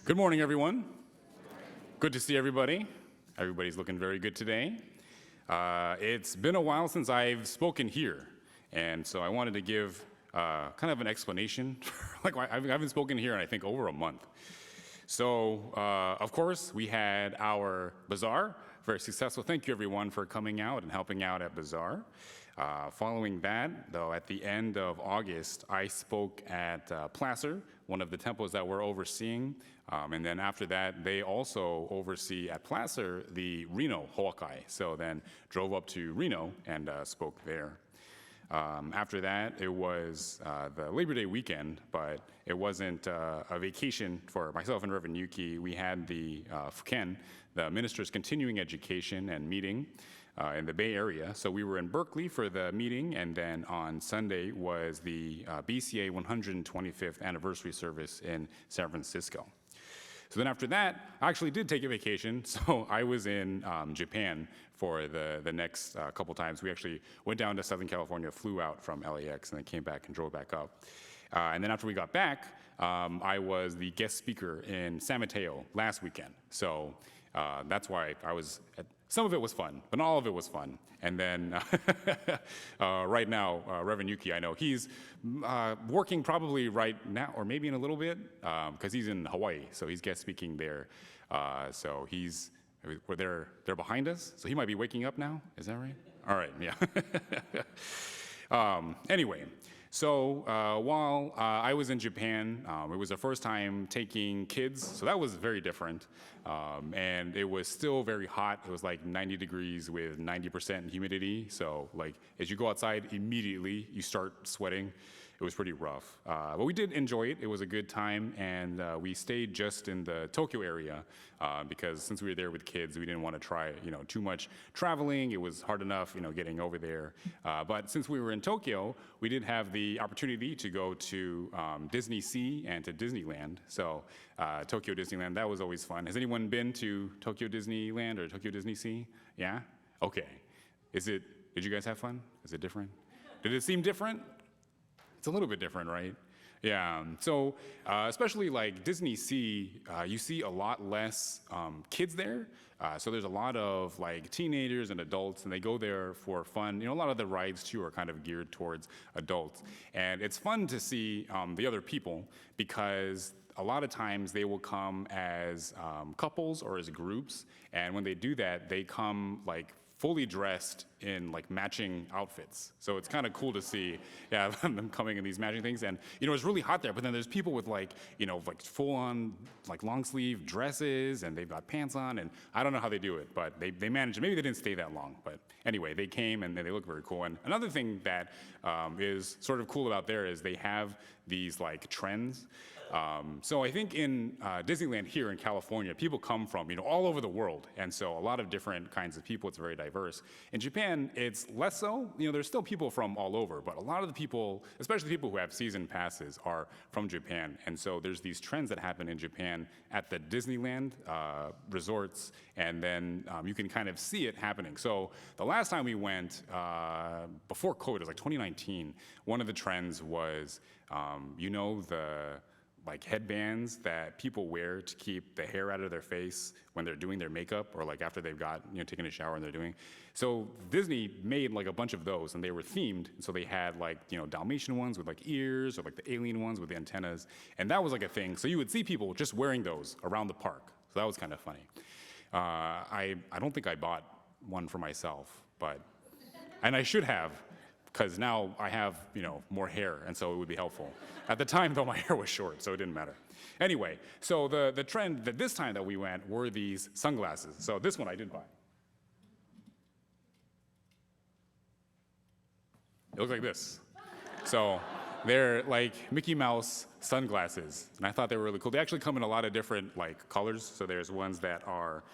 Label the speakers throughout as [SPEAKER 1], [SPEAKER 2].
[SPEAKER 1] Good morning, everyone. Good to see everybody. Everybody's looking very good today. It's been a while since I've spoken here, and so I wanted to give kind of an explanation. I haven't spoken here in, I think, over a month. So, of course, we had our bazaar, very successful. Thank you, everyone, for coming out and helping out at bazaar. Following that, though, at the end of August, I spoke at Placer, one of the temples that we're overseeing. And then after that, they also oversee at Placer the Reno Hawakai. So then drove up to Reno and spoke there. After that, it was the Labor Day weekend, but it wasn't a vacation for myself and Reverend Yuki. We had the Fuken, the Minister's Continuing Education and meeting in the Bay Area. So we were in Berkeley for the meeting, and then on Sunday was the BCA 125th anniversary service in San Francisco. So then after that, I actually did take a vacation. So I was in Japan for the next couple times. We actually went down to Southern California, flew out from LAX, and then came back and drove back up. And then after we got back, I was the guest speaker in San Mateo last weekend. So that's why I was some of it was fun, but not all of it was fun. And then right now, Reverend Yuki, I know he's working probably right now, or maybe in a little bit, because he's in Hawaii, so he's guest speaking there. So they're behind us, so he might be waking up now. Is that right? All right, yeah. Anyway. So while I was in Japan, it was the first time taking kids, so that was very different. And it was still very hot. It was like 90 degrees with 90% humidity. So like as you go outside, immediately you start sweating. It was pretty rough. But we did enjoy it. It was a good time, and we stayed just in the Tokyo area because since we were there with kids, we didn't want to try too much traveling. It was hard enough getting over there. But since we were in Tokyo, we did have the opportunity to go to Disney Sea and to Disneyland. So Tokyo Disneyland, that was always fun. Has anyone been to Tokyo Disneyland or Tokyo Disney Sea? Yeah? Okay. Did you guys have fun? Is it different? Did it seem different? It's a little bit different, right? Yeah, so especially like Disney Sea, you see a lot less kids there. So there's a lot of like teenagers and adults, and they go there for fun. A lot of the rides too are kind of geared towards adults. And it's fun to see the other people because a lot of times they will come as couples or as groups. And when they do that, they come like fully dressed in like matching outfits. So it's kind of cool to see them coming in these matching things. And it's really hot there, but then there's people with like full on like long sleeve dresses, and they've got pants on, and I don't know how they do it, but they managed it. Maybe they didn't stay that long, but anyway, they came and they look very cool. And another thing that is sort of cool about there is they have these like trends. So I think in Disneyland here in California, people come from all over the world, and so a lot of different kinds of people. It's very diverse. In Japan, it's less so. There's still people from all over, but a lot of the people, especially people who have season passes, are from Japan. And so there's these trends that happen in Japan at the Disneyland resorts, and then you can kind of see it happening. So the last time we went, before COVID, it was like 2019, one of the trends was, the like headbands that people wear to keep the hair out of their face when they're doing their makeup, or like after they've got taken a shower and they're doing. So Disney made like a bunch of those, and they were themed. So they had like Dalmatian ones with like ears, or like the alien ones with the antennas, and that was like a thing. So you would see people just wearing those around the park. So that was kind of funny. I don't think I bought one for myself, and I should have, because now I have, more hair, and so it would be helpful. At the time, though, my hair was short, so it didn't matter. Anyway, so the trend that this time that we went were these sunglasses. So this one I did buy. It looks like this. So they're like Mickey Mouse sunglasses, and I thought they were really cool. They actually come in a lot of different like colors. So there's ones that are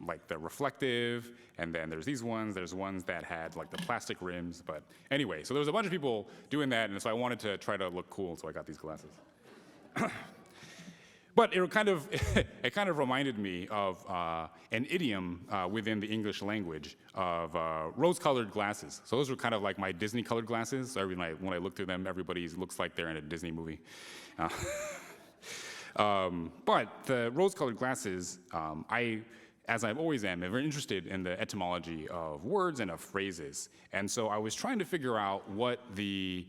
[SPEAKER 1] like the reflective, and then there's these ones. There's ones that had like the plastic rims. But anyway, so there was a bunch of people doing that, and so I wanted to try to look cool, so I got these glasses. But it kind of reminded me of an idiom within the English language of rose-colored glasses. So those were kind of like my Disney-colored glasses. So when I look through them, everybody looks like they're in a Disney movie. But the rose-colored glasses, as I always am, very interested in the etymology of words and of phrases. And so I was trying to figure out what the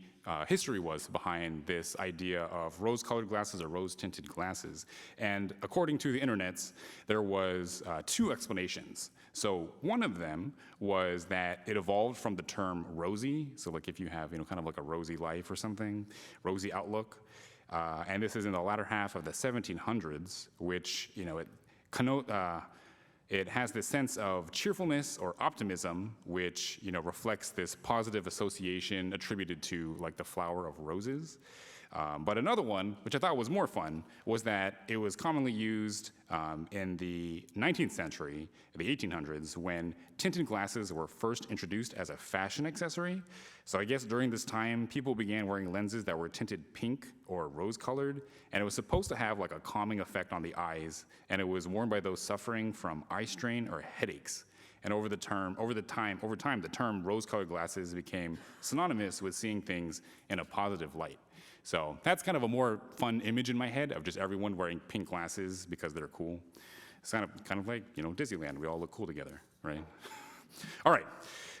[SPEAKER 1] history was behind this idea of rose-colored glasses or rose-tinted glasses. And according to the internets, there was two explanations. So one of them was that it evolved from the term rosy. So like if you have, kind of like a rosy life or something, rosy outlook. And this is in the latter half of the 1700s, which, it has this sense of cheerfulness or optimism, which reflects this positive association attributed to like the flower of roses. But another one, which I thought was more fun, was that it was commonly used in the 19th century, the 1800s, when tinted glasses were first introduced as a fashion accessory. So I guess during this time, people began wearing lenses that were tinted pink or rose-colored, and it was supposed to have like a calming effect on the eyes, and it was worn by those suffering from eye strain or headaches. And over time, the term rose-colored glasses became synonymous with seeing things in a positive light. So that's kind of a more fun image in my head of just everyone wearing pink glasses because they're cool. It's kind of like, Disneyland. We all look cool together, right? All right.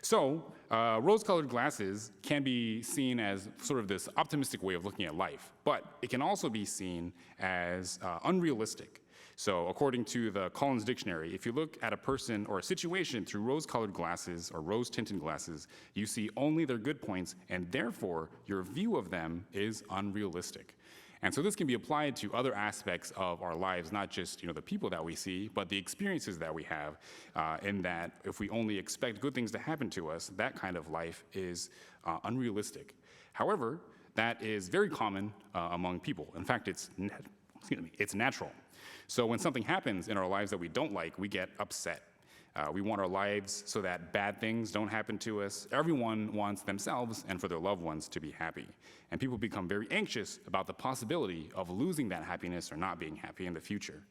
[SPEAKER 1] So rose-colored glasses can be seen as sort of this optimistic way of looking at life, but it can also be seen as unrealistic. So according to the Collins Dictionary, if you look at a person or a situation through rose-colored glasses or rose-tinted glasses, you see only their good points, and therefore your view of them is unrealistic. And so this can be applied to other aspects of our lives, not just the people that we see, but the experiences that we have, in that if we only expect good things to happen to us, that kind of life is unrealistic. However, that is very common among people. In fact, it's natural. So when something happens in our lives that we don't like, we get upset. We want our lives so that bad things don't happen to us. Everyone wants themselves and for their loved ones to be happy. And people become very anxious about the possibility of losing that happiness or not being happy in the future.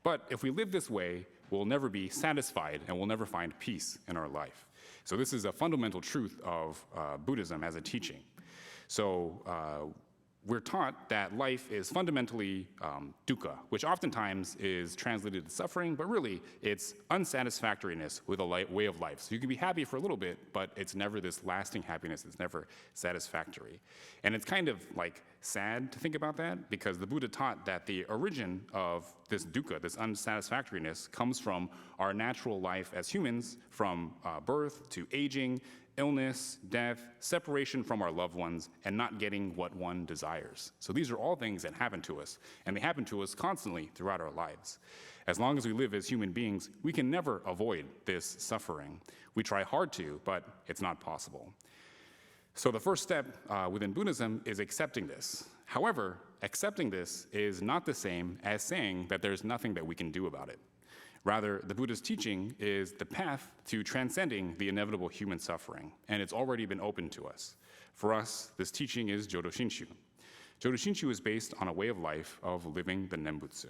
[SPEAKER 1] But if we live this way, we'll never be satisfied and we'll never find peace in our life. So this is a fundamental truth of Buddhism as a teaching. So we're taught that life is fundamentally dukkha, which oftentimes is translated as suffering, but really it's unsatisfactoriness with a way of life. So you can be happy for a little bit, but it's never this lasting happiness. It's never satisfactory. And it's kind of like sad to think about that, because the Buddha taught that the origin of this dukkha, this unsatisfactoriness, comes from our natural life as humans, from birth to aging, illness, death, separation from our loved ones, and not getting what one desires. So these are all things that happen to us, and they happen to us constantly throughout our lives. As long as we live as human beings, we can never avoid this suffering. We try hard to, but it's not possible. So the first step within Buddhism is accepting this. However, accepting this is not the same as saying that there's nothing that we can do about it. Rather, the Buddha's teaching is the path to transcending the inevitable human suffering, and it's already been opened to us. For us, this teaching is Jodo Shinshu. Jodo Shinshu is based on a way of life of living the Nembutsu.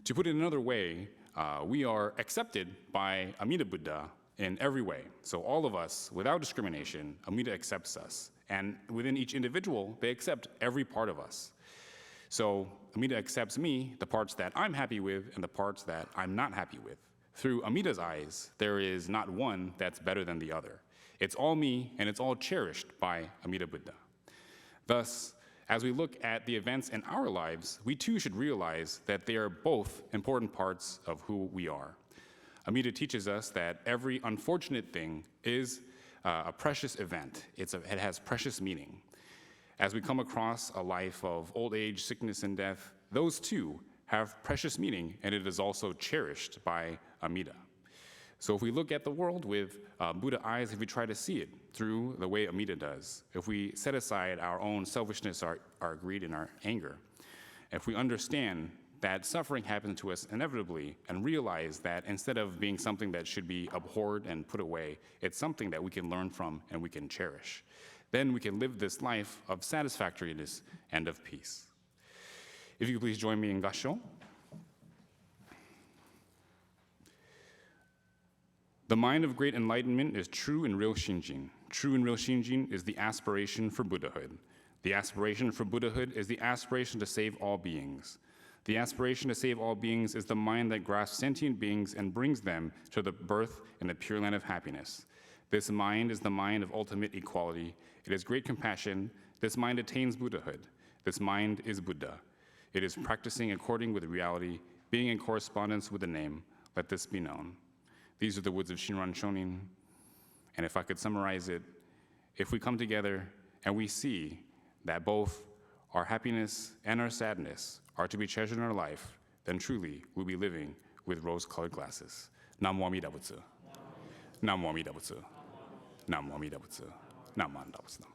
[SPEAKER 1] To put it another way, we are accepted by Amida Buddha in every way. So all of us, without discrimination, Amida accepts us. And within each individual, they accept every part of us. So Amida accepts me, the parts that I'm happy with and the parts that I'm not happy with. Through Amida's eyes, there is not one that's better than the other. It's all me, and it's all cherished by Amida Buddha. Thus, as we look at the events in our lives, we too should realize that they are both important parts of who we are. Amida teaches us that every unfortunate thing is a precious event. It has precious meaning. As we come across a life of old age, sickness, and death, those too have precious meaning, and it is also cherished by Amida. So if we look at the world with Buddha eyes, if we try to see it through the way Amida does, if we set aside our own selfishness, our greed, and our anger, if we understand that suffering happens to us inevitably and realize that instead of being something that should be abhorred and put away, it's something that we can learn from and we can cherish. Then we can live this life of satisfactoriness and of peace. If you could please join me in Gassho. The mind of great enlightenment is true and real Shinjin. True and real Shinjin is the aspiration for Buddhahood. The aspiration for Buddhahood is the aspiration to save all beings. The aspiration to save all beings is the mind that grasps sentient beings and brings them to the birth in the pure land of happiness. This mind is the mind of ultimate equality. It is great compassion. This mind attains Buddhahood. This mind is Buddha. It is practicing according with reality, being in correspondence with the name. Let this be known. These are the words of Shinran Shonin. And if I could summarize it, if we come together and we see that both our happiness and our sadness are to be treasured in our life, then truly we'll be living with rose-colored glasses. Namo Amida Butsu. Namo Amida Butsu. Namo Amida Butsu. Namo Amida Butsu.